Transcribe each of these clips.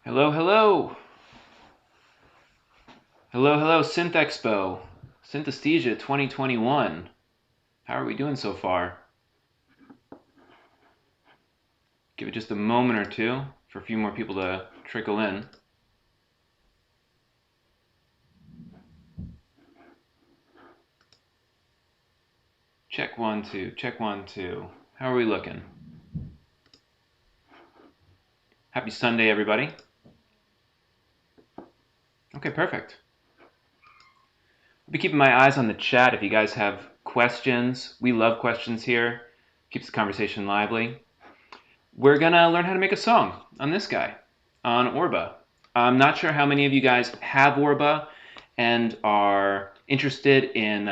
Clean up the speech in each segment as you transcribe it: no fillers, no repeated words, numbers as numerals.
Hello, hello. Hello, hello, Synth Expo. Synthesthesia 2021. How are we doing so far? Give it just a moment or two for a few more people to trickle in. Check 1, 2, check 1, 2. How are we looking? Happy Sunday, everybody. Okay, perfect. I'll be keeping my eyes on the chat if you guys have questions. We love questions here. Keeps the conversation lively. We're gonna learn how to make a song on this guy, on Orba. I'm not sure how many of you guys have Orba and are interested in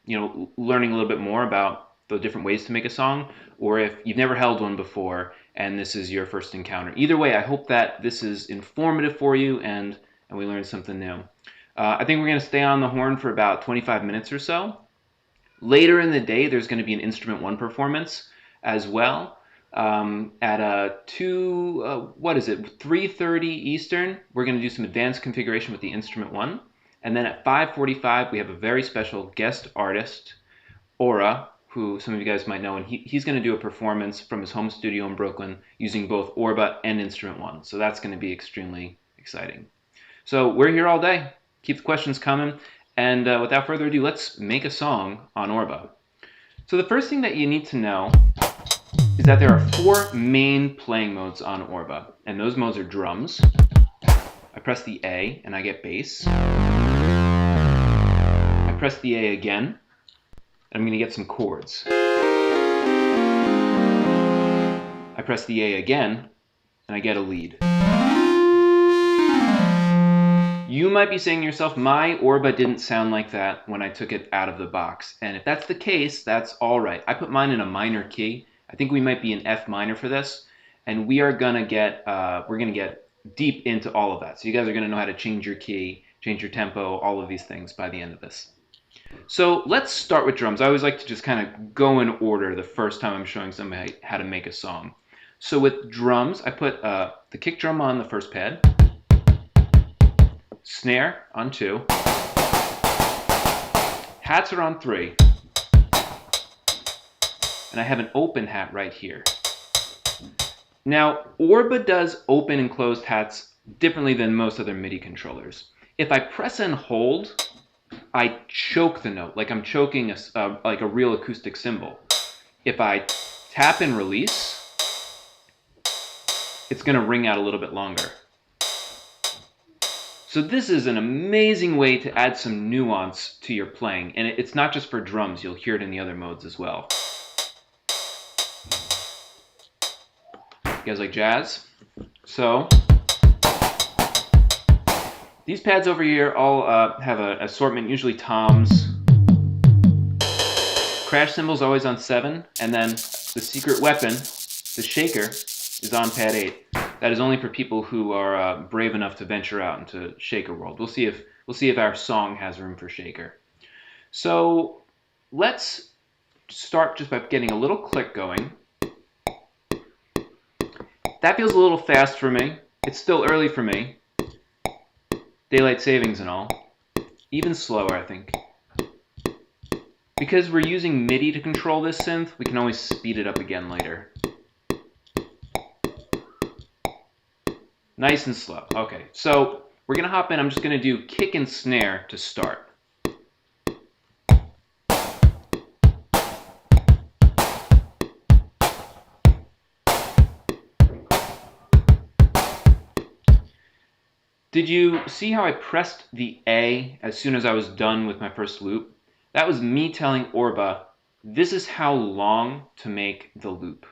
learning a little bit more about the different ways to make a song, or if you've never held one before and this is your first encounter. Either way, I hope that this is informative for you and we learned something new. I think we're going to stay on the horn for about 25 minutes or so. Later in the day, there's going to be an Instrument 1 performance as well. At 3:30 Eastern, we're going to do some advanced configuration with the Instrument 1. And then at 5:45, we have a very special guest artist, Oora, who some of you guys might know, and he's going to do a performance from his home studio in Brooklyn using both Orba and Instrument 1. So that's going to be extremely exciting. So we're here all day. Keep the questions coming. And without further ado, let's make a song on Orba. So the first thing that you need to know is that there are 4 main playing modes on Orba. And those modes are drums. I press the A and I get bass. I press the A again, and I'm going to get some chords. I press the A again, and I get a lead. You might be saying to yourself, my Orba didn't sound like that when I took it out of the box. And if that's the case, that's all right. I put mine in a minor key. I think we might be in F minor for this, and we're gonna get deep into all of that. So you guys are gonna know how to change your key, change your tempo, all of these things by the end of this. So let's start with drums. I always like to just kind of go in order the first time I'm showing somebody how to make a song. So with drums, I put the kick drum on the first pad, snare on 2, hats are on 3, and I have an open hat right here. Now, Orba does open and closed hats differently than most other MIDI controllers. If I press and hold, I choke the note, like I'm choking like a real acoustic cymbal. If I tap and release, it's going to ring out a little bit longer. So this is an amazing way to add some nuance to your playing, and it's not just for drums, you'll hear it in the other modes as well. You guys like jazz? So these pads over here all have an assortment, usually toms. Crash cymbals always on 7, and then the secret weapon, the shaker, is on pad 8. That is only for people who are brave enough to venture out into shaker world. We'll see if our song has room for shaker. So let's start just by getting a little click going. That feels a little fast for me. It's still early for me. Daylight savings and all. Even slower, I think. Because we're using MIDI to control this synth, we can always speed it up again later. Nice and slow. Okay, so we're going to hop in. I'm just going to do kick and snare to start. Did you see how I pressed the A as soon as I was done with my first loop? That was me telling Orba, this is how long to make the loop.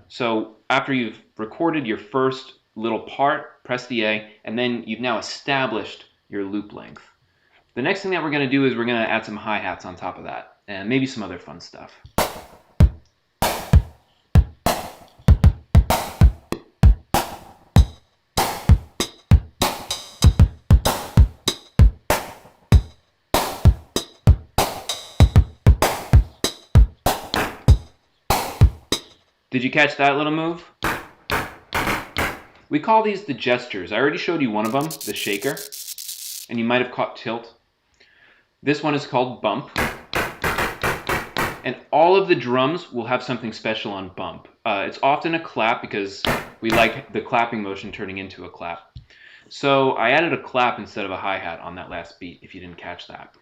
So after you've recorded your first little part, press the A, and then you've now established your loop length. The next thing that we're going to do is we're going to add some hi-hats on top of that, and maybe some other fun stuff. Did you catch that little move? We call these the gestures. I already showed you one of them, the shaker, and you might have caught tilt. This one is called bump. And all of the drums will have something special on bump. It's often a clap because we like the clapping motion turning into a clap. So I added a clap instead of a hi-hat on that last beat, if you didn't catch that.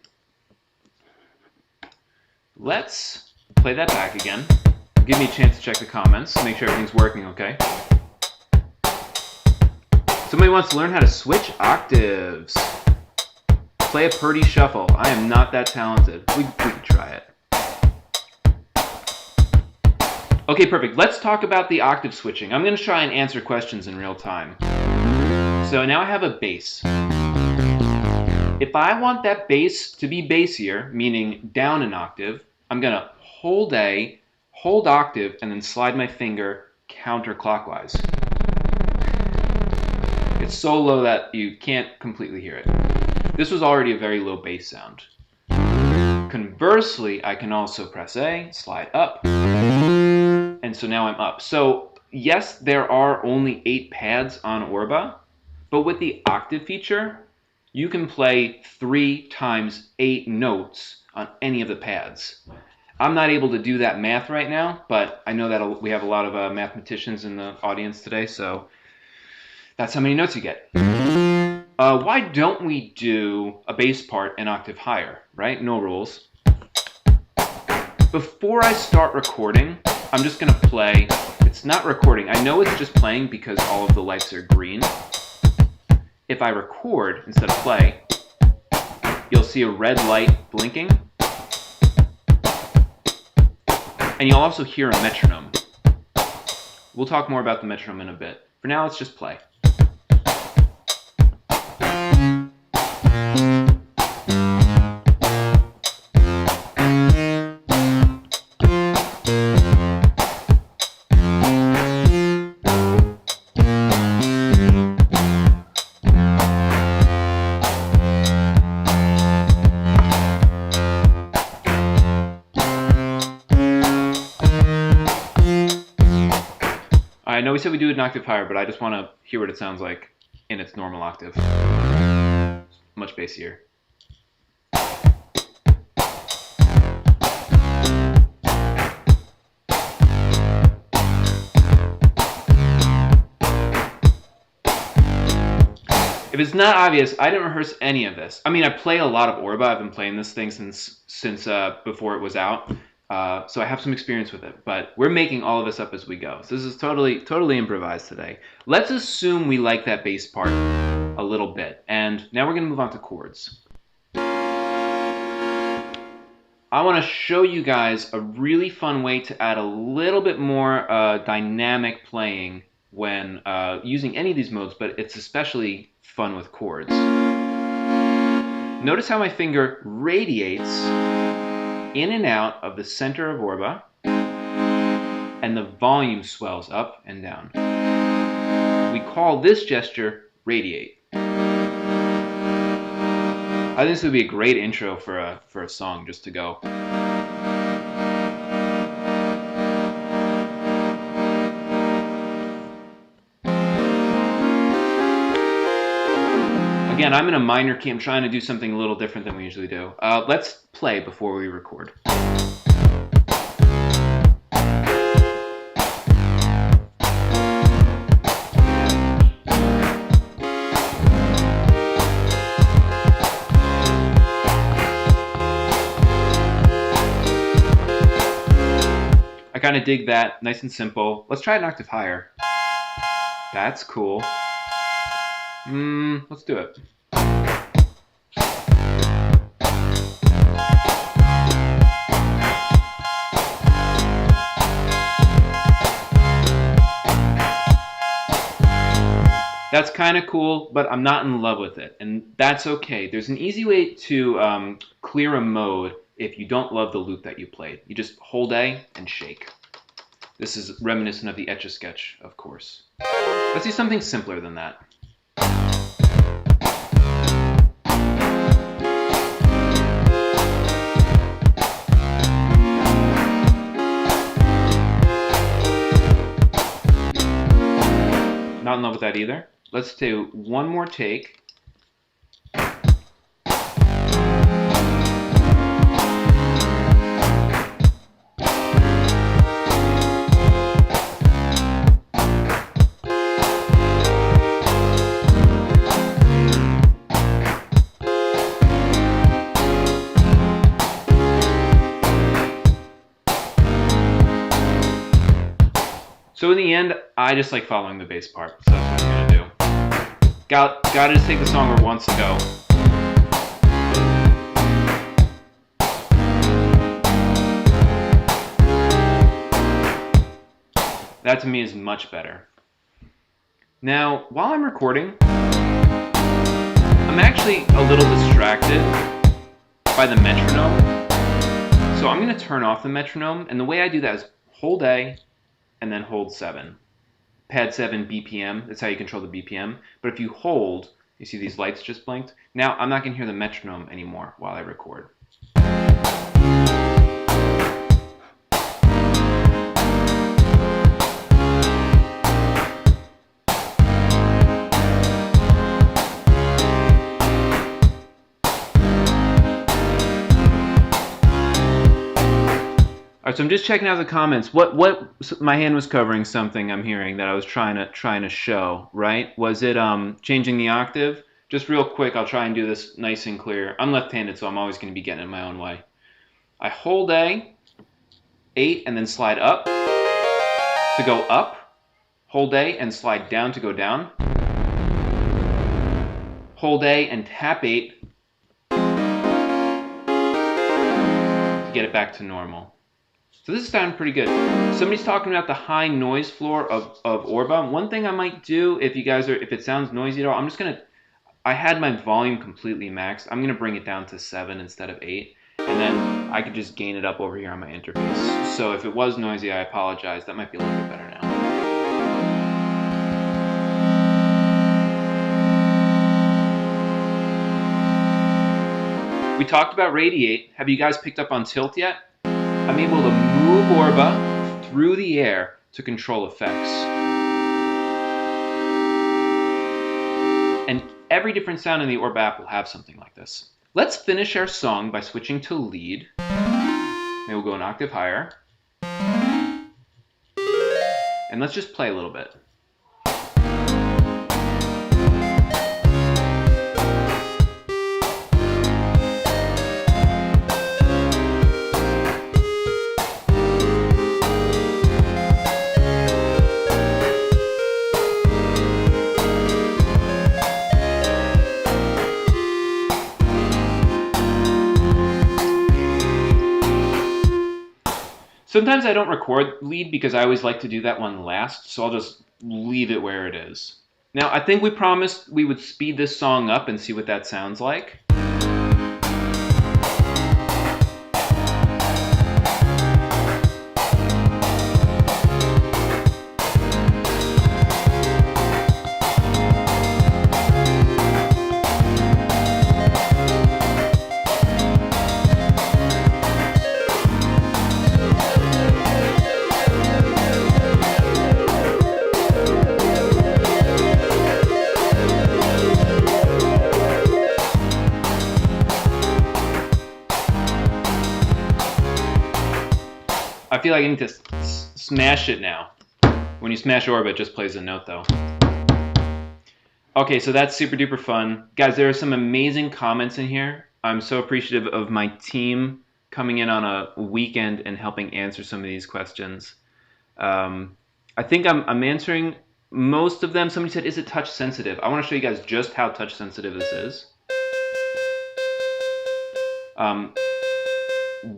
Let's play that back again. Give me a chance to check the comments, make sure everything's working okay. Somebody wants to learn how to switch octaves. Play a Purdy shuffle. I am not that talented. We could try it. Okay, perfect. Let's talk about the octave switching. I'm going to try and answer questions in real time. So now I have a bass. If I want that bass to be bassier, meaning down an octave, I'm going to hold octave, and then slide my finger counterclockwise. It's so low that you can't completely hear it. This was already a very low bass sound. Conversely, I can also press A, slide up, and so now I'm up. So yes, there are only 8 pads on Orba, but with the octave feature, you can play 3 times 8 notes on any of the pads. I'm not able to do that math right now, but I know that we have a lot of mathematicians in the audience today, so that's how many notes you get. Why don't we do a bass part an octave higher, right? No rules. Before I start recording, I'm just going to play. It's not recording. I know it's just playing because all of the lights are green. If I record instead of play, you'll see a red light blinking. And you'll also hear a metronome. We'll talk more about the metronome in a bit. For now, let's just play. I know we said we do it an octave higher, but I just want to hear what it sounds like in its normal octave. Much bassier. If it's not obvious, I didn't rehearse any of this. I mean, I play a lot of Orba. I've been playing this thing since before it was out. So I have some experience with it, but we're making all of this up as we go. So this is totally improvised today. Let's assume we like that bass part a little bit. And now we're going to move on to chords. I want to show you guys a really fun way to add a little bit more dynamic playing when using any of these modes, but it's especially fun with chords. Notice how my finger radiates in and out of the center of Orba, and the volume swells up and down. We call this gesture radiate. I think this would be a great intro for a song just to go. Again, I'm in a minor key. I'm trying to do something a little different than we usually do. Let's play before we record. I kind of dig that, nice and simple. Let's try an octave higher. That's cool. Let's do it. That's kind of cool, but I'm not in love with it, and that's okay. There's an easy way to clear a mode if you don't love the loop that you played. You just hold A and shake. This is reminiscent of the Etch-a-Sketch, of course. Let's do something simpler than that. not in love with that either. Let's do one more take. So in the end, I just like following the bass part, so that's what I'm gonna do. Gotta just take the song where it wants to go. That to me is much better. Now, while I'm recording, I'm actually a little distracted by the metronome. So I'm gonna turn off the metronome, and the way I do that is hold A, and then hold 7. Pad 7 BPM, that's how you control the BPM. But if you hold, you see these lights just blinked? Now I'm not going to hear the metronome anymore while I record. All right, so I'm just checking out the comments. What my hand was covering something I'm hearing that I was trying to show, right? Was it changing the octave? Just real quick, I'll try and do this nice and clear. I'm left-handed, so I'm always going to be getting in my own way. I hold A, 8, and then slide up to go up. Hold A and slide down to go down. Hold A and tap 8 to get it back to normal. So this is sounding pretty good. Somebody's talking about the high noise floor of Orba. One thing I might do if it sounds noisy at all, I had my volume completely maxed. I'm gonna bring it down to 7 instead of 8. And then I could just gain it up over here on my interface. So if it was noisy, I apologize. That might be a little bit better now. We talked about radiate. Have you guys picked up on tilt yet? I'm able to move Orba through the air to control effects. And every different sound in the Orba app will have something like this. Let's finish our song by switching to lead. Maybe we'll go an octave higher. And let's just play a little bit. Sometimes I don't record lead because I always like to do that one last, so I'll just leave it where it is. Now, I think we promised we would speed this song up and see what that sounds like. I feel like I need to smash it now. When you smash Orba, it just plays a note though. Okay, so that's super duper fun. Guys, there are some amazing comments in here. I'm so appreciative of my team coming in on a weekend and helping answer some of these questions. I think I'm answering most of them. Somebody said, is it touch sensitive? I want to show you guys just how touch sensitive this is.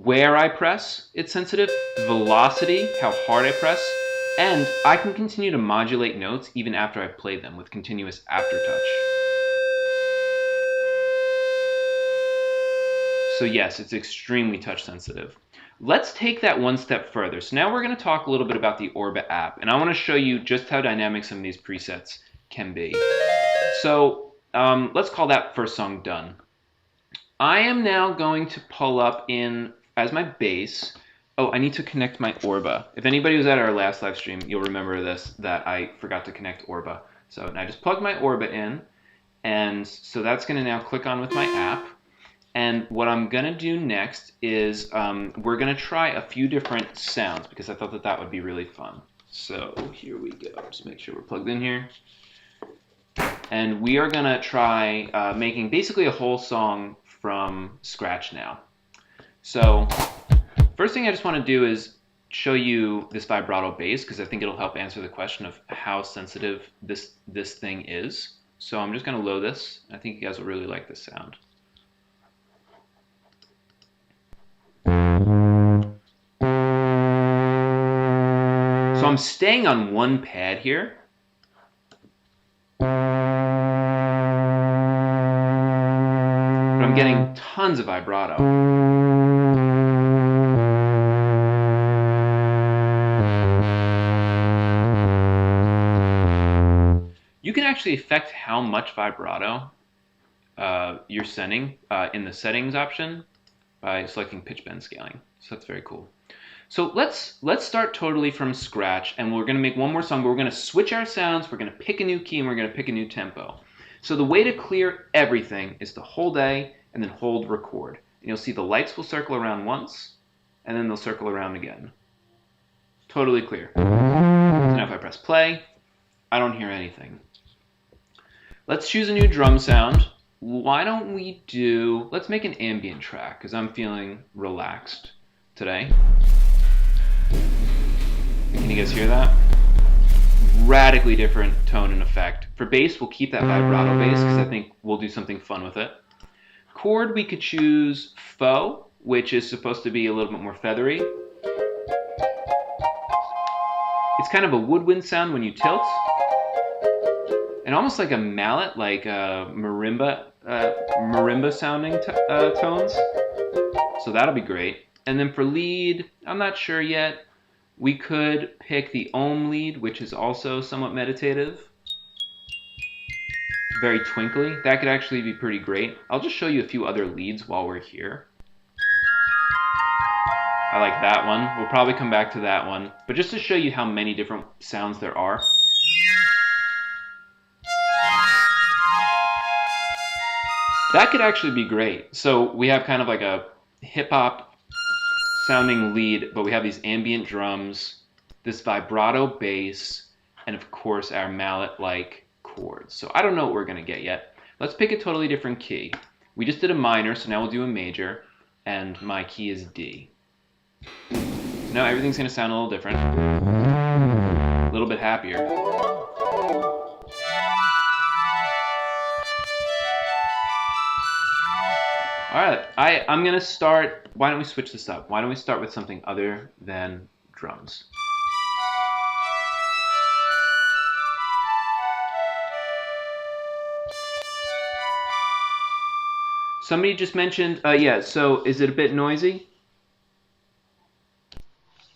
Where I press, it's sensitive, velocity, how hard I press, and I can continue to modulate notes even after I've played them with continuous aftertouch. So yes, it's extremely touch sensitive. Let's take that one step further. So now we're going to talk a little bit about the Orba app, and I want to show you just how dynamic some of these presets can be. So let's call that first song done. I am now going to pull up in, as my bass, oh, I need to connect my Orba. If anybody was at our last live stream, you'll remember this, that I forgot to connect Orba. So now I just plugged my Orba in, and so that's going to now click on with my app. And what I'm going to do next is we're going to try a few different sounds because I thought that that would be really fun. So here we go. Just make sure we're plugged in here. And we are going to try making basically a whole song from scratch now. So first thing I just want to do is show you this vibrato bass because I think it'll help answer the question of how sensitive this thing is. So I'm just going to load this. I think you guys will really like this sound. So I'm staying on one pad here. But I'm getting tons of vibrato. You can actually affect how much vibrato you're sending in the settings option by selecting pitch bend scaling. So that's very cool. So let's start totally from scratch, and we're going to make one more song, but we're going to switch our sounds, we're going to pick a new key, and we're going to pick a new tempo. So the way to clear everything is to hold A and then hold record. And you'll see the lights will circle around once, and then they'll circle around again. Totally clear. So now if I press play, I don't hear anything. Let's choose a new drum sound. Why don't we do, let's make an ambient track, because I'm feeling relaxed today. Can you guys hear that? Radically different tone and effect. For bass, we'll keep that vibrato bass because I think we'll do something fun with it. Chord, we could choose faux, which is supposed to be a little bit more feathery. It's kind of a woodwind sound when you tilt. And almost like a mallet, like marimba sounding tones. So that'll be great. And then for lead, I'm not sure yet. We could pick the ohm lead, which is also somewhat meditative. Very twinkly. That could actually be pretty great. I'll just show you a few other leads while we're here. I like that one. We'll probably come back to that one. But just to show you how many different sounds there are. That could actually be great. So we have kind of like a hip-hop sounding lead, but we have these ambient drums, this vibrato bass, and of course our mallet-like chords. So I don't know what we're going to get yet. Let's pick a totally different key. We just did a minor, so now we'll do a major, and my key is D. So now everything's going to sound a little different, a little bit happier. All right, I'm going to start, why don't we switch this up? Why don't we start with something other than drums? Somebody just mentioned, yeah, so is it a bit noisy?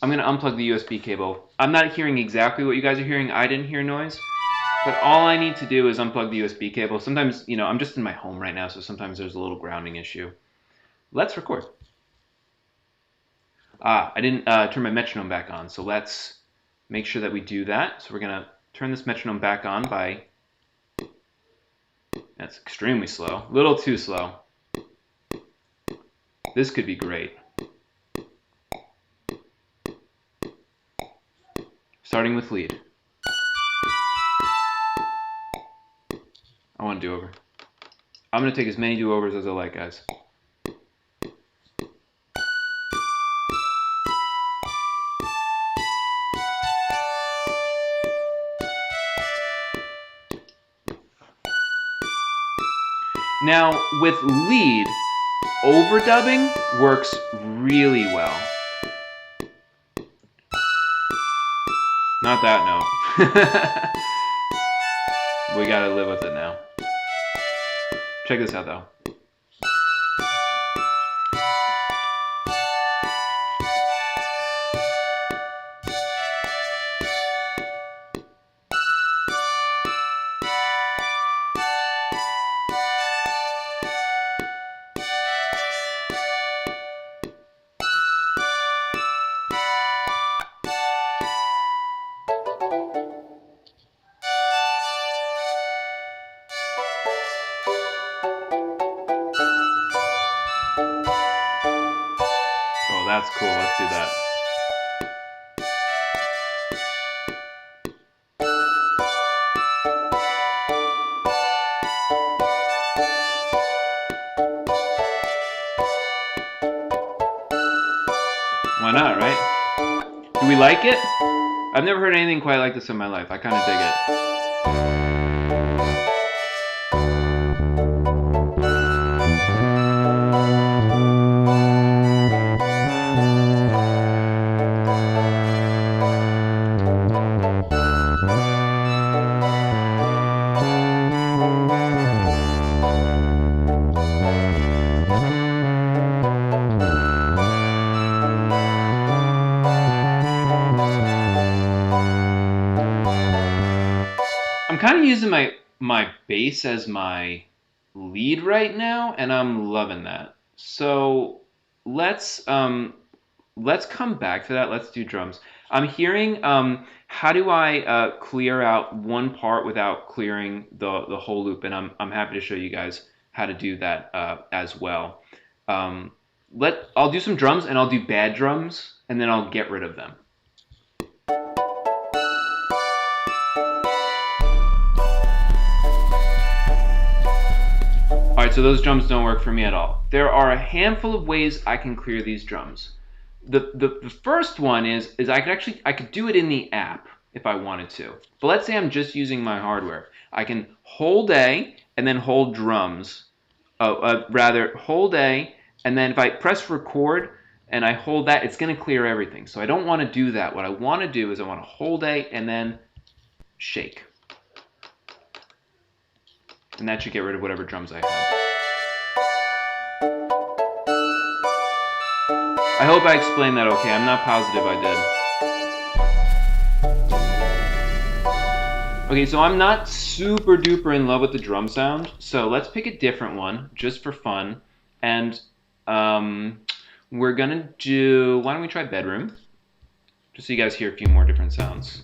I'm going to unplug the USB cable. I'm not hearing exactly what you guys are hearing. I didn't hear noise. But all I need to do is unplug the USB cable. Sometimes, you know, I'm just in my home right now, so sometimes there's a little grounding issue. Let's record. I didn't turn my metronome back on, so let's make sure that we do that. So we're going to turn this metronome back on by... That's extremely slow. A little too slow. This could be great. Starting with lead. I want a do-over. I'm going to take as many do-overs as I like, guys. Now, with lead, overdubbing works really well. Not that note. We gotta live with it now. Check this out, though. That's cool. Let's do that. Why not, right? Do we like it? I've never heard anything quite like this in my life. I kind of dig it. I'm kind of using my bass as my lead right now, and I'm loving that. So let's come back to that. Let's do drums. I'm hearing how do I clear out one part without clearing the whole loop, and I'm happy to show you guys how to do that as well. I'll do some drums, and I'll do bad drums, and then I'll get rid of them. Alright, so those drums don't work for me at all. There are a handful of ways I can clear these drums. The first one is I could do it in the app if I wanted to. But let's say I'm just using my hardware. I can hold A and then hold drums. Rather, hold A, and then if I press record and I hold that, it's going to clear everything. So I don't want to do that. What I want to do is I want to hold A and then shake. And that should get rid of whatever drums I have. I hope I explained that okay. I'm not positive I did. Okay, so I'm not super duper in love with the drum sound, so let's pick a different one just for fun. And we're gonna do, why don't we try bedroom? Just so you guys hear a few more different sounds.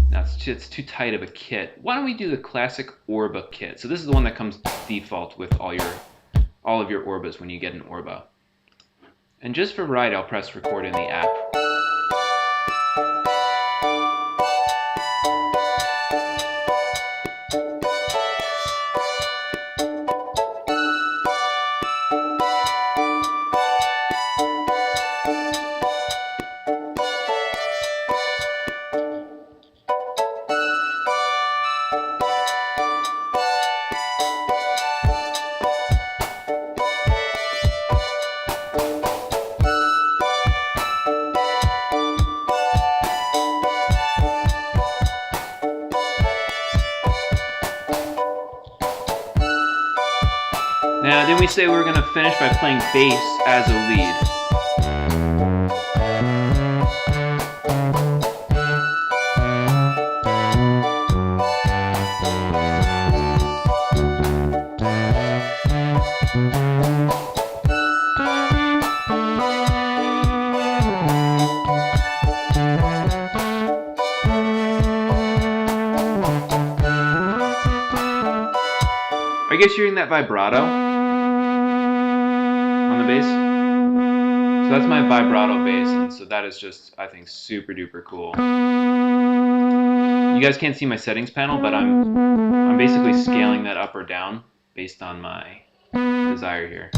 Now it's too tight of a kit. Why don't we do the classic Orba kit? So this is the one that comes default with all of your Orbas when you get an Orba. And just for variety, I'll press record in the app. Now, didn't we say we were going to finish by playing bass as a lead? Are you guys hearing that vibrato on the bass? So that's my vibrato bass, and so that is just, I think, super duper cool. You guys can't see my settings panel, but I'm basically scaling that up or down based on my desire here.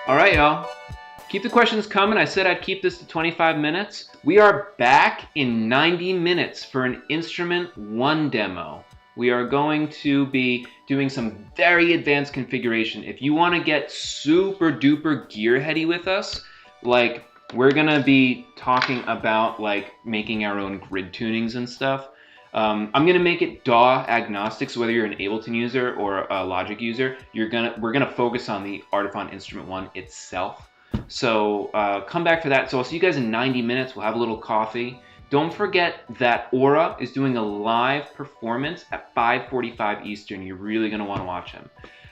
Alright, y'all. Keep the questions coming. I said I'd keep this to 25 minutes. We are back in 90 minutes for an Instrument 1 demo. We are going to be doing some very advanced configuration. If you want to get super duper gearheady with us, like we're going to be talking about like making our own grid tunings and stuff. I'm going to make it DAW agnostic, so whether you're an Ableton user or a Logic user, we're gonna focus on the Artiphon Instrument 1 itself. So come back for that. So I'll see you guys in 90 minutes. We'll have a little coffee. Don't forget that Oora is doing a live performance at 5:45 Eastern. You're really going to want to watch him.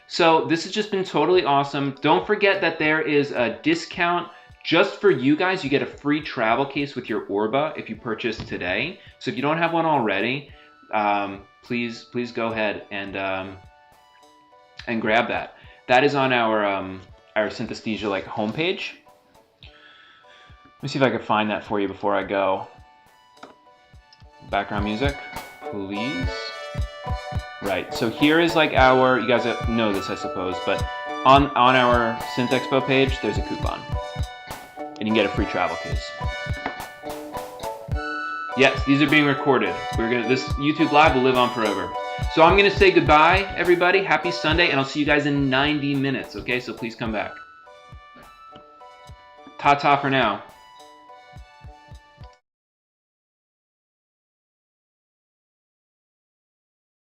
So this has just been totally awesome. Don't forget that there is a discount just for you guys. You get a free travel case with your Orba if you purchase today. So if you don't have one already, please go ahead and grab that. That is on our Synthesthesia homepage. Let me see if I can find that for you before I go. Background music, please. Right, so here is our, you guys know this I suppose, but on our Synth Expo page, there's a coupon. And you can get a free travel case. Yes, these are being recorded. This YouTube Live will live on forever. So I'm gonna say goodbye, everybody. Happy Sunday, and I'll see you guys in 90 minutes, okay? So please come back. Ta-ta for now.